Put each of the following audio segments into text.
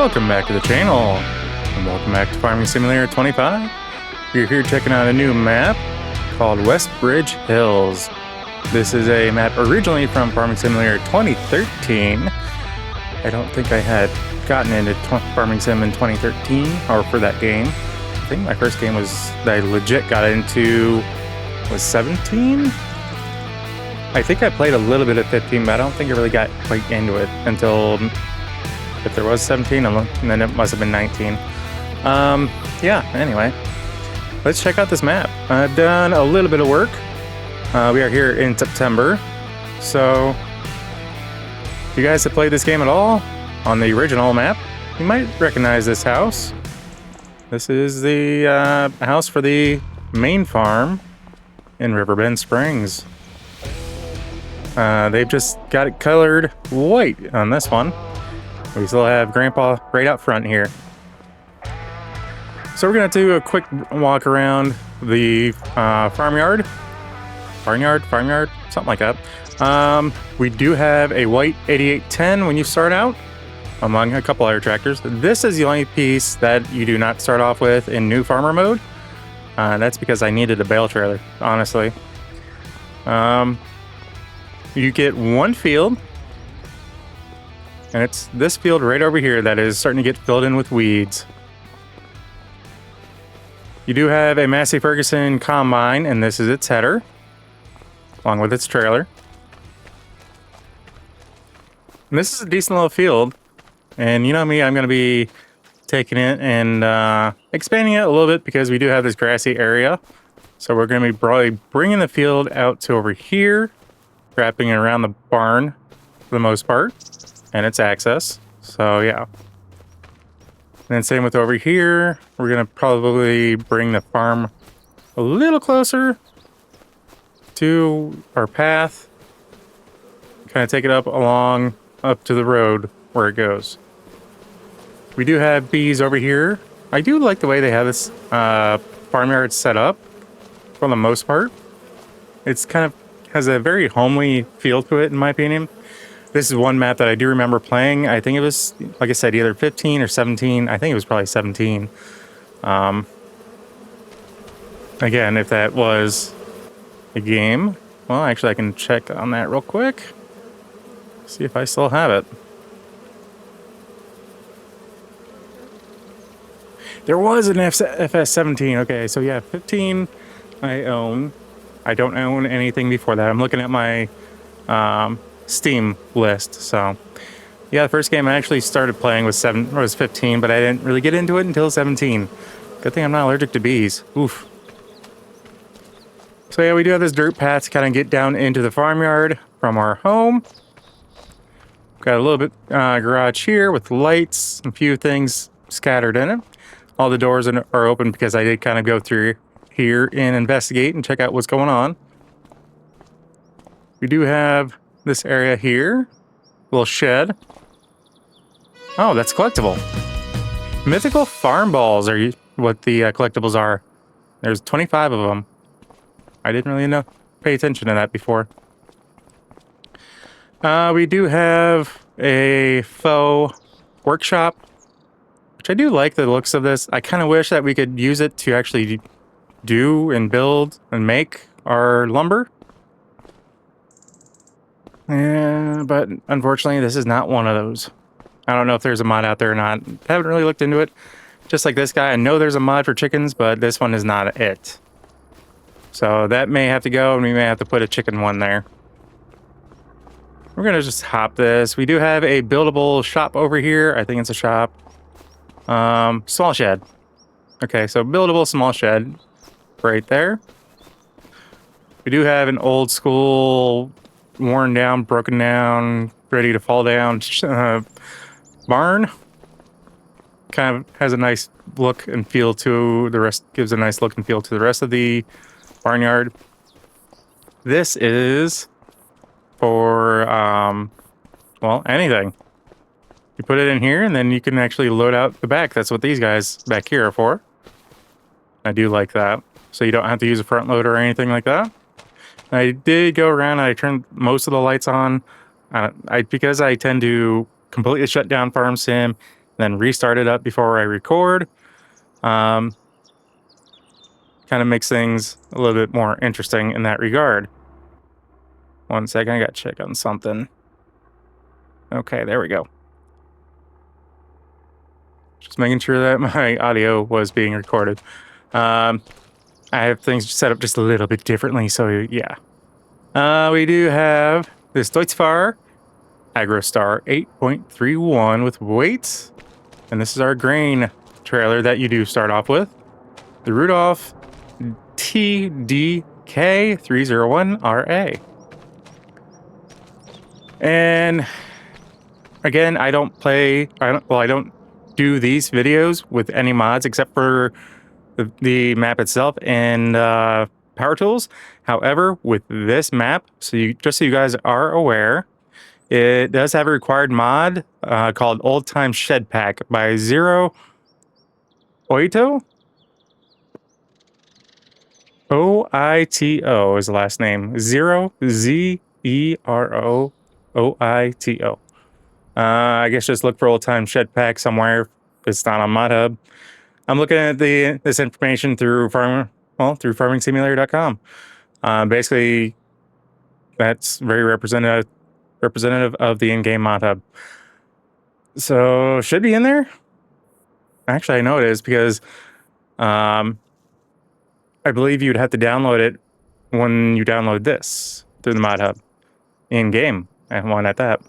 Welcome back to the channel, and welcome back to Farming Simulator 25. We're here checking out a new map called Westbridge Hills. This is a map originally from Farming Simulator 2013. I don't think I had gotten into Farming Sim in 2013, or for that game. I think my first game that I legit got into was 17? I think I played a little bit at 15, but I don't think I really got quite into it until, if there was 17, and then it must have been 19. Yeah, anyway. Let's check out this map. I've done a little bit of work. We are here in September. So, if you guys have played this game at all on the original map, you might recognize this house. This is the house for the main farm in Riverbend Springs. They've just got it colored white on this one. We still have Grandpa right out front here. So we're going to do a quick walk around the farmyard, something like that. We do have a white 8810 when you start out, among a couple other tractors. This is the only piece that you do not start off with in new farmer mode. That's because I needed a bale trailer, honestly. You get one field, and it's this field right over here that is starting to get filled in with weeds. You do have a Massey Ferguson combine, and this is its header, along with its trailer. And this is a decent little field, and you know me, I'm going to be taking it and expanding it a little bit because we do have this grassy area. So we're going to be probably bringing the field out to over here, wrapping it around the barn for the most part, and its access. So yeah. And then same with over here. We're gonna probably bring the farm a little closer to our path. Kind of take it up to the road where it goes. We do have bees over here. I do like the way they have this farmyard set up for the most part. It's kind of has a very homely feel to it, in my opinion. This is one map that I do remember playing. I think it was, like I said, either 15 or 17. I think it was probably 17. Again, if that was a game, well, actually I can check on that real quick. See if I still have it. There was an FS17. Okay, so yeah, 15 I own. I don't own anything before that. I'm looking at my Steam list. So, yeah, the first game I actually started playing was 15, but I didn't really get into it until 17. Good thing I'm not allergic to bees. Oof. So yeah, we do have this dirt path to kind of get down into the farmyard from our home. Got a little bit garage here with lights, a few things scattered in it. All the doors are open because I did kind of go through here and investigate and check out what's going on. We do have this area here, little shed. Oh, that's collectible. Mythical farm balls are what the collectibles are. There's 25 of them. I didn't really pay attention to that before. We do have a faux workshop, which I do like the looks of this. I kind of wish that we could use it to actually do and build and make our lumber. Yeah, but unfortunately this is not one of those. I don't know if there's a mod out there or not. I haven't really looked into it. Just like this guy, I know there's a mod for chickens, but this one is not it. So that may have to go, and we may have to put a chicken one there. We're gonna just hop this. We do have a buildable shop over here. I think it's a shop. Small shed. Okay, so buildable small shed right there. We do have an old school, worn down, broken down, ready to fall down barn. Kind of has a nice look and feel to the rest, gives a nice look and feel to the rest of the barnyard. This is for, well, anything. You put it in here and then you can actually load out the back. That's what these guys back here are for. I do like that. So you don't have to use a front loader or anything like that. I did go around and I turned most of the lights on because I tend to completely shut down Farm Sim then restart it up before I record. Kind of makes things a little bit more interesting in that regard. 1 second, I got to check on something. Okay, there we go. Just making sure that my audio was being recorded. I have things set up just a little bit differently, so yeah. We do have this Deutzfahr AgroStar 8.31 with weights. And this is our grain trailer that you do start off with. The Rudolph TDK301RA. And again, I don't do these videos with any mods except for the map itself and power tools. However, with this map, just so you guys are aware, it does have a required mod called Old Time Shed Pack by Zero Oito. OITO is the last name. Zero ZEROOITO. I guess just look for Old Time Shed Pack somewhere. It's not on Mod Hub. I'm looking at this information through farmingsimulator.com. Basically, that's very representative of the in-game Mod Hub. So should be in there. Actually, I know it is because I believe you'd have to download it when you download this through the Mod Hub in-game, and one at that.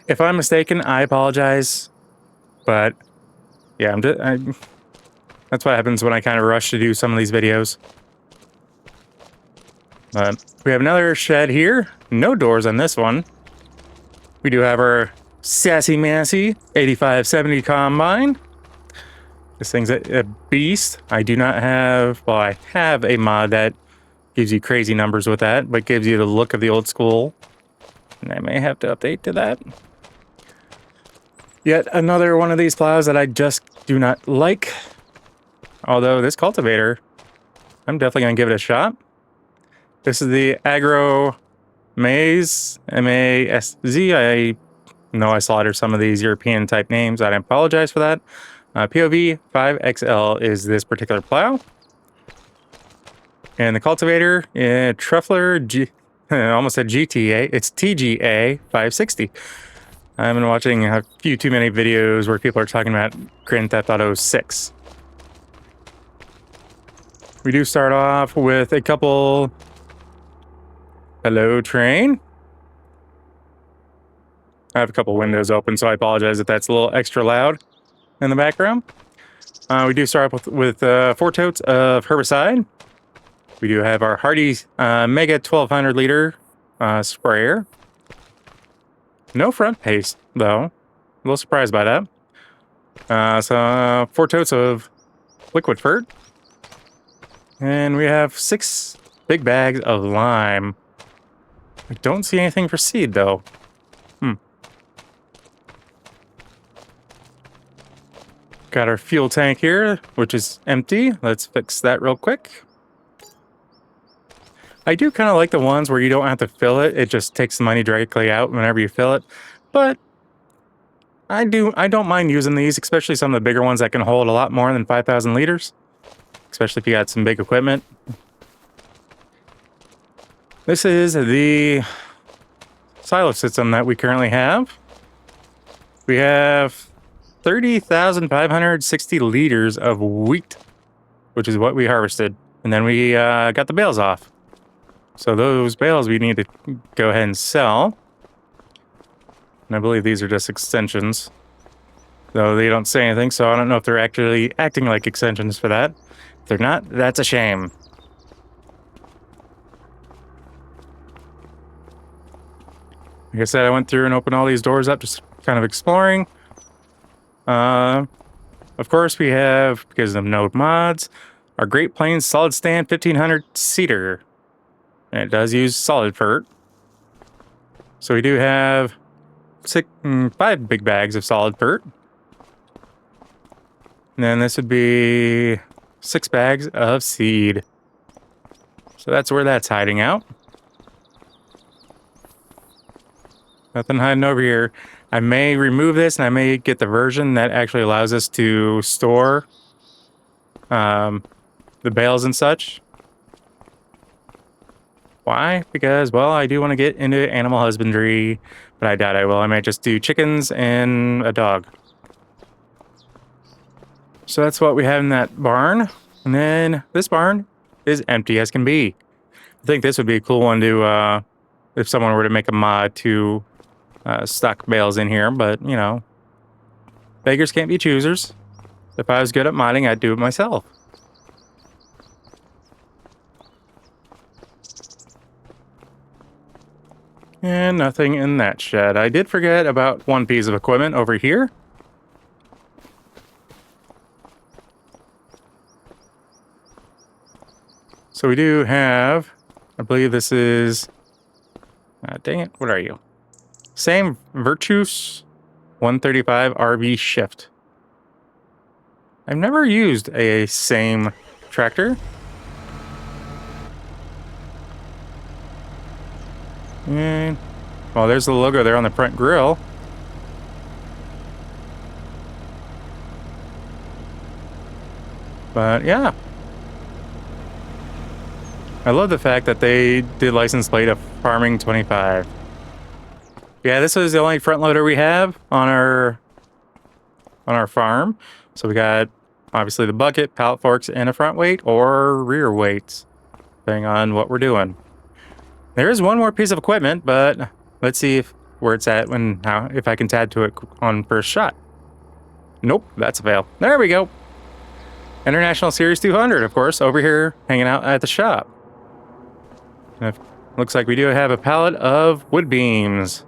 If I'm mistaken, I apologize, but yeah, that's what happens when I kind of rush to do some of these videos. But we have another shed here. No doors on this one. We do have our Sassy Massy 8570 Combine. This thing's a beast. I do not have... Well, I have a mod that gives you crazy numbers with that, but gives you the look of the old school. And I may have to update to that. Yet another one of these plows that I just do not like. Although this cultivator, I'm definitely going to give it a shot. This is the Agro Maize, M-A-S-Z. I know I slaughtered some of these European type names. I apologize for that. POV 5XL is this particular plow. And the cultivator, Truffler, I almost said GTA. It's TGA 560. I've been watching a few too many videos where people are talking about Grand Theft Auto 6. We do start off with a couple... Hello, train. I have a couple windows open, so I apologize if that's a little extra loud in the background. We do start off with 4 totes of herbicide. We do have our Hardy Mega 1200 liter sprayer. No front paste, though. A little surprised by that. So 4 totes of liquid fert. And we have 6 big bags of lime. I don't see anything for seed, though. Got our fuel tank here, which is empty. Let's fix that real quick. I do kind of like the ones where you don't have to fill it. It just takes the money directly out whenever you fill it. But I don't mind using these, especially some of the bigger ones that can hold a lot more than 5,000 liters. Especially if you got some big equipment. This is the silo system that we currently have. We have 30,560 liters of wheat, which is what we harvested. And then we got the bales off. So those bales we need to go ahead and sell. And I believe these are just extensions. Though they don't say anything, so I don't know if they're actually acting like extensions for that. If they're not, that's a shame. Like I said, I went through and opened all these doors up, just kind of exploring. Of course, we have, because of node mods, our Great Plains Solid Stand 1500 Cedar. And it does use solid fert. So we do have 5 big bags of solid fert. And then this would be 6 bags of seed. So that's where that's hiding out. Nothing hiding over here. I may remove this and I may get the version that actually allows us to store the bales and such. Why? Because, well, I do want to get into animal husbandry, but I doubt I will. I might just do chickens and a dog. So that's what we have in that barn. And then this barn is empty as can be. I think this would be a cool one to, if someone were to make a mod to stock bales in here, but, you know, beggars can't be choosers. If I was good at modding, I'd do it myself. And nothing in that shed. I did forget about one piece of equipment over here. So we do have, I believe this is, dang it, what are you? Same Virtus 135 RV shift. I've never used a same tractor. And, well, there's the logo there on the front grille. But yeah. I love the fact that they did license plate of Farming 25. Yeah, this is the only front loader we have on our farm. So we got obviously the bucket, pallet forks, and a front weight or rear weights, depending on what we're doing. There is one more piece of equipment, but let's see where it's at if I can add to it on first shot. Nope, that's a fail. There we go. International Series 200, of course, over here hanging out at the shop. Looks like we do have a pallet of wood beams.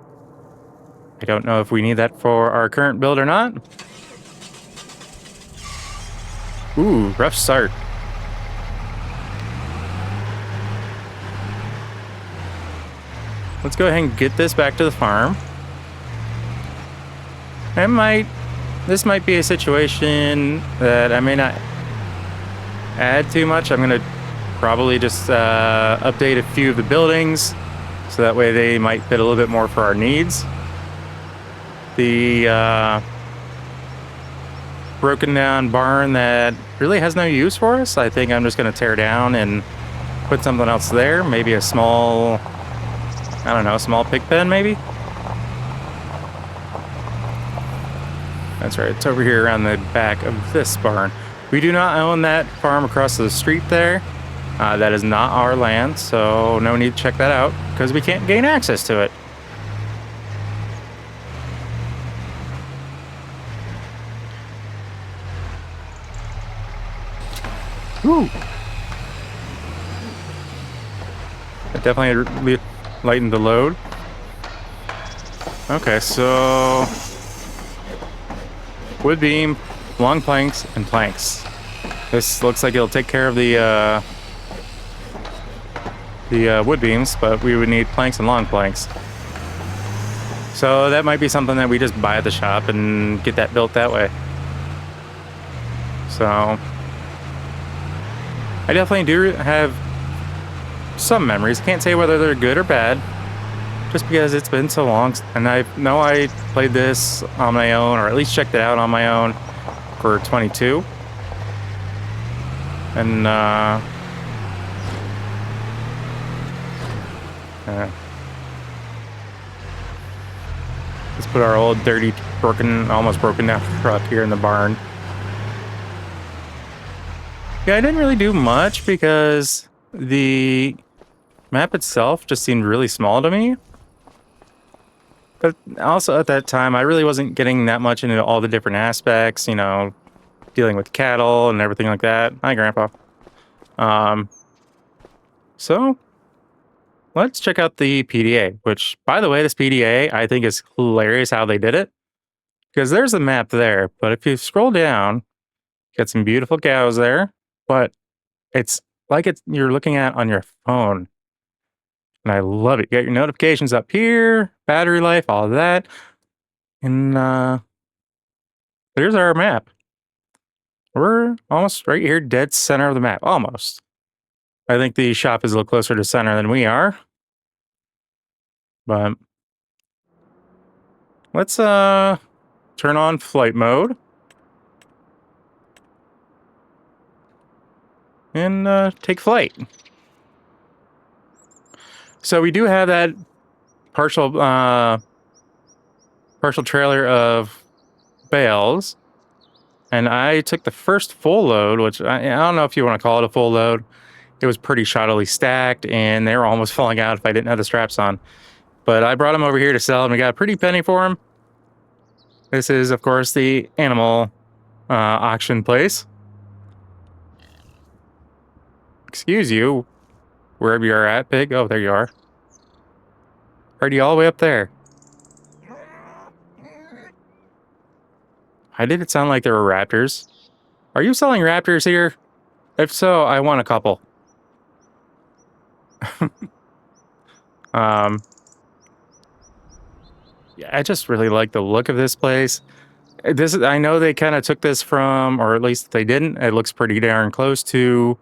I don't know if we need that for our current build or not. Ooh, rough start. Let's go ahead and get this back to the farm. This might be a situation that I may not add too much. I'm gonna probably just update a few of the buildings so that way they might fit a little bit more for our needs. The broken down barn that really has no use for us, I think I'm just going to tear down and put something else there. Maybe a small, I don't know, small pig pen maybe? That's right, it's over here around the back of this barn. We do not own that farm across the street there. That is not our land, so no need to check that out because we can't gain access to it. Ooh. It definitely lightened the load. Okay, so wood beam, long planks, and planks. This looks like it'll take care of the wood beams, but we would need planks and long planks. So that might be something that we just buy at the shop and get that built that way. So I definitely do have some memories. Can't say whether they're good or bad, just because it's been so long. And I know I played this on my own, or at least checked it out on my own for 22. And let's put our old dirty, almost broken down truck here in the barn. Yeah, I didn't really do much because the map itself just seemed really small to me. But also at that time, I really wasn't getting that much into all the different aspects, you know, dealing with cattle and everything like that. Hi, Grandpa. So let's check out the PDA, which, by the way, this PDA, I think is hilarious how they did it. Because there's a map there, but if you scroll down, got some beautiful cows there, but it's like you're looking at on your phone. And I love it. You got your notifications up here, battery life, all of that. And there's our map. We're almost right here, dead center of the map. Almost. I think the shop is a little closer to center than we are. But let's turn on flight mode. And take flight. So we do have that partial trailer of bales. And I took the first full load, which I don't know if you want to call it a full load. It was pretty shoddily stacked, and they were almost falling out if I didn't have the straps on. But I brought them over here to sell, and we got a pretty penny for them. This is, of course, the animal auction place. Excuse you, wherever you're at, pig. Oh, there you are. Already all the way up there. Why did it sound like there were raptors? Are you selling raptors here? If so, I want a couple. Yeah, I just really like the look of this place. I know they kind of took this from, or at least they didn't. It looks pretty darn close to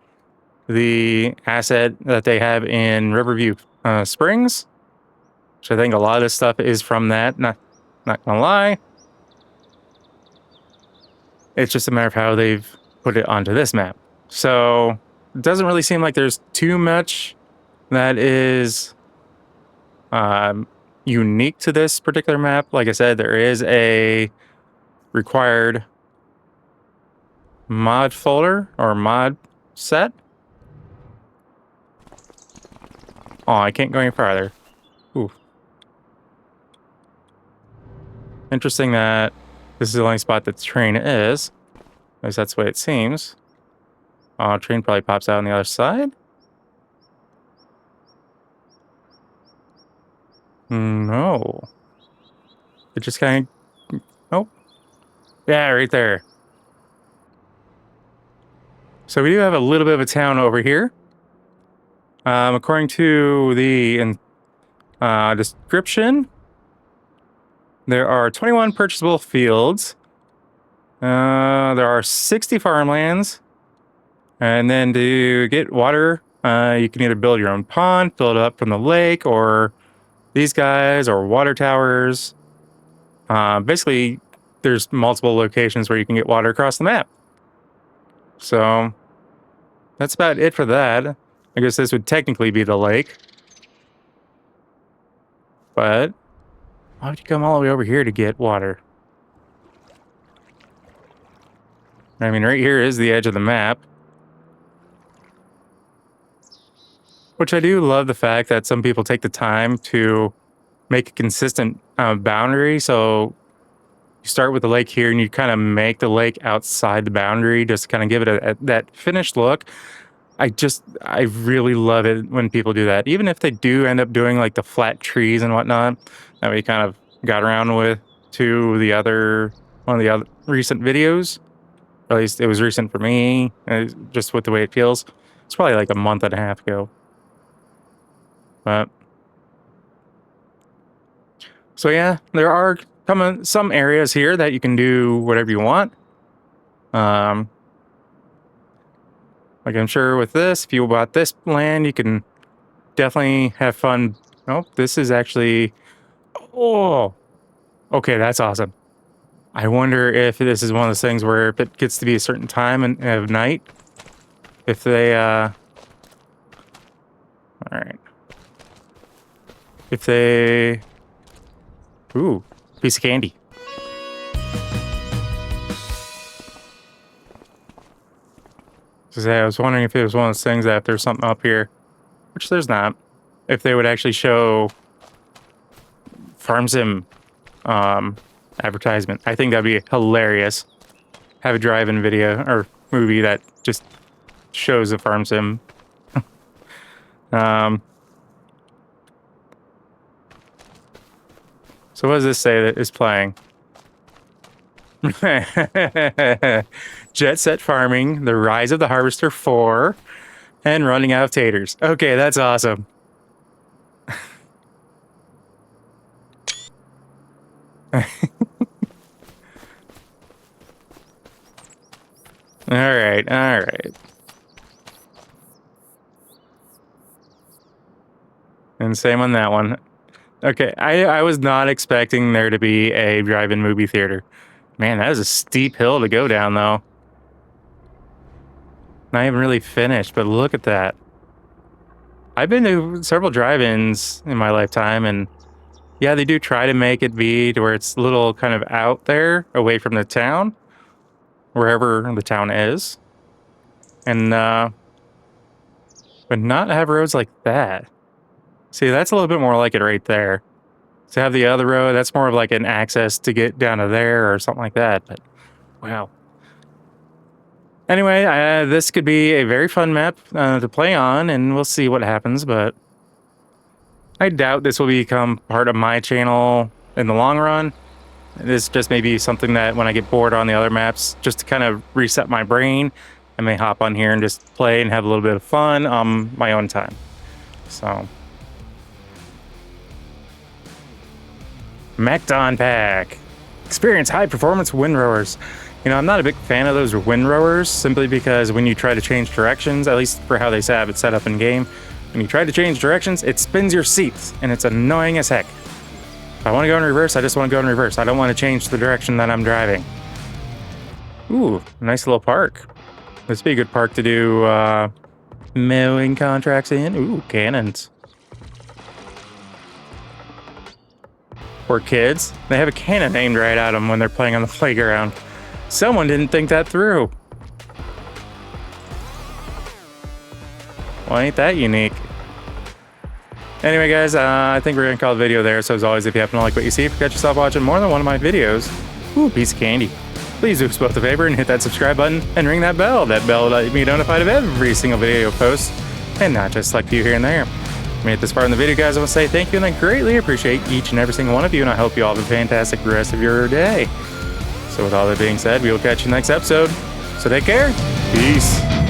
the asset that they have in Riverview Springs, which I think a lot of this stuff is from that. Not gonna lie. It's just a matter of how they've put it onto this map. So it doesn't really seem like there's too much that is unique to this particular map. Like I said, there is a required mod folder or mod set. Oh, I can't go any farther. Ooh. Interesting that this is the only spot that the train is. At least that's the way it seems. Oh, train probably pops out on the other side. No. It just kind of... Oh. Yeah, right there. So we do have a little bit of a town over here. According to the description, there are 21 purchasable fields. There are 60 farmlands. And then to get water, you can either build your own pond, fill it up from the lake, or these guys, or water towers. Basically, there's multiple locations where you can get water across the map. So that's about it for that. I guess this would technically be the lake. But why would you come all the way over here to get water? I mean, right here is the edge of the map. Which I do love the fact that some people take the time to make a consistent boundary. So you start with the lake here and you kind of make the lake outside the boundary just to kind of give it that finished look. I really love it when people do that. Even if they do end up doing like the flat trees and whatnot that we kind of got around with to one of the other recent videos. Or at least it was recent for me, just with the way it feels. It's probably like a month and a half ago. But so yeah, there are some areas here that you can do whatever you want. Like I'm sure with this, if you bought this land, you can definitely have fun. Oh, this is actually... Oh, okay, that's awesome. I wonder if this is one of those things where if it gets to be a certain time of night, if they... All right. If they... Ooh, piece of candy. I was wondering if it was one of those things that if there's something up here, which there's not, if they would actually show Farm Sim advertisement. I think that'd be hilarious. Have a drive-in video or movie that just shows a Farm Sim. So what does this say that is playing? Jet Set Farming, The Rise of the Harvester 4, and Running Out of Taters. Okay, that's awesome. All right. And same on that one. Okay, I was not expecting there to be a drive-in movie theater. Man, that is a steep hill to go down, though. Not even really finished, but look at that. I've been to several drive-ins in my lifetime, and yeah, they do try to make it be to where it's a little kind of out there, away from the town, wherever the town is. And, but not have roads like that. See, that's a little bit more like it right there. To have the other road, that's more of like an access to get down to there or something like that. But wow. Anyway, this could be a very fun map to play on, and we'll see what happens. But I doubt this will become part of my channel in the long run. This just may be something that when I get bored on the other maps, just to kind of reset my brain, I may hop on here and just play and have a little bit of fun on my own time. So. Mecton Pack. Experience high performance wind rowers. You know, I'm not a big fan of those wind rowers simply because when you try to change directions, at least for how they have it set up in game, when you try to change directions, it spins your seats and it's annoying as heck. If I want to go in reverse, I just want to go in reverse. I don't want to change the direction that I'm driving. Ooh, nice little park. This would be a good park to do mowing contracts in. Ooh, cannons. Poor kids. They have a cannon aimed right at them when they're playing on the playground. Someone didn't think that through. Well, ain't that unique? Anyway, guys, I think we're going to call the video there. So as always, if you happen to like what you see, if you catch yourself watching more than one of my videos, ooh, piece of candy. Please do us both a favor and hit that subscribe button and ring that bell. That bell will let me notified of every single video post and not just select a few here and there. If you made it this far in the video, guys, I want to say thank you, and I greatly appreciate each and every single one of you, and I hope you all have a fantastic rest of your day. So with all that being said, we will catch you next episode. So take care. Peace.